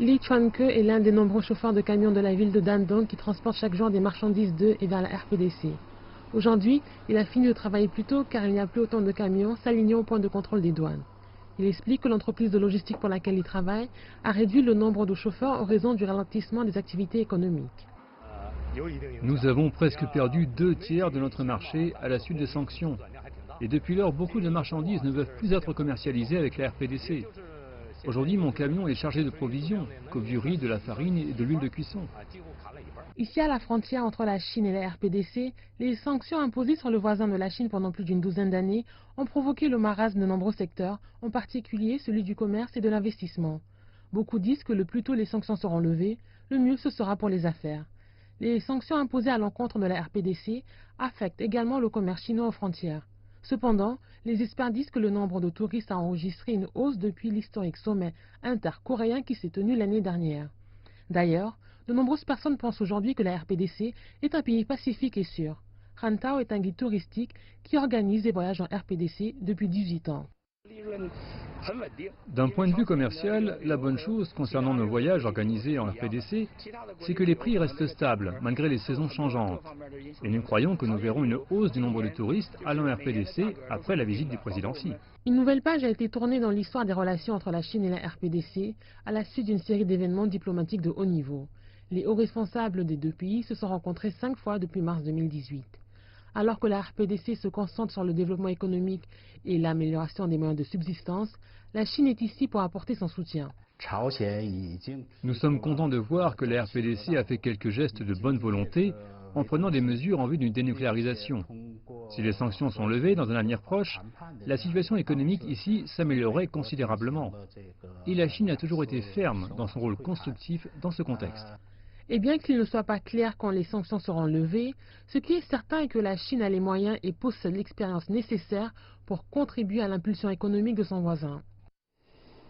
Lee Chuan-ke est l'un des nombreux chauffeurs de camions de la ville de Dandong qui transportent chaque jour des marchandises de et vers la RPDC. Aujourd'hui, il a fini de travailler plus tôt car il n'y a plus autant de camions s'alignant au point de contrôle des douanes. Il explique que l'entreprise de logistique pour laquelle il travaille a réduit le nombre de chauffeurs en raison du ralentissement des activités économiques. Nous avons presque perdu 2/3 de notre marché à la suite des sanctions. Et depuis lors, beaucoup de marchandises ne peuvent plus être commercialisées avec la RPDC. Aujourd'hui, mon camion est chargé de provisions, comme du riz, de la farine et de l'huile de cuisson. Ici, à la frontière entre la Chine et la RPDC, les sanctions imposées sur le voisin de la Chine pendant plus d'une douzaine d'années ont provoqué le marasme de nombreux secteurs, en particulier celui du commerce et de l'investissement. Beaucoup disent que le plus tôt les sanctions seront levées, le mieux ce sera pour les affaires. Les sanctions imposées à l'encontre de la RPDC affectent également le commerce chinois aux frontières. Cependant, les experts disent que le nombre de touristes a enregistré une hausse depuis l'historique sommet intercoréen qui s'est tenu l'année dernière. D'ailleurs, de nombreuses personnes pensent aujourd'hui que la RPDC est un pays pacifique et sûr. Han Tao est un guide touristique qui organise des voyages en RPDC depuis 18 ans. D'un point de vue commercial, la bonne chose concernant nos voyages organisés en RPDC, c'est que les prix restent stables malgré les saisons changeantes. Et nous croyons que nous verrons une hausse du nombre de touristes allant en RPDC après la visite du président Xi. Une nouvelle page a été tournée dans l'histoire des relations entre la Chine et la RPDC à la suite d'une série d'événements diplomatiques de haut niveau. Les hauts responsables des deux pays se sont rencontrés 5 fois depuis mars 2018. Alors que la RPDC se concentre sur le développement économique et l'amélioration des moyens de subsistance, la Chine est ici pour apporter son soutien. Nous sommes contents de voir que la RPDC a fait quelques gestes de bonne volonté en prenant des mesures en vue d'une dénucléarisation. Si les sanctions sont levées dans un avenir proche, la situation économique ici s'améliorerait considérablement. Et la Chine a toujours été ferme dans son rôle constructif dans ce contexte. Et bien qu'il ne soit pas clair quand les sanctions seront levées, ce qui est certain est que la Chine a les moyens et possède l'expérience nécessaire pour contribuer à l'impulsion économique de son voisin.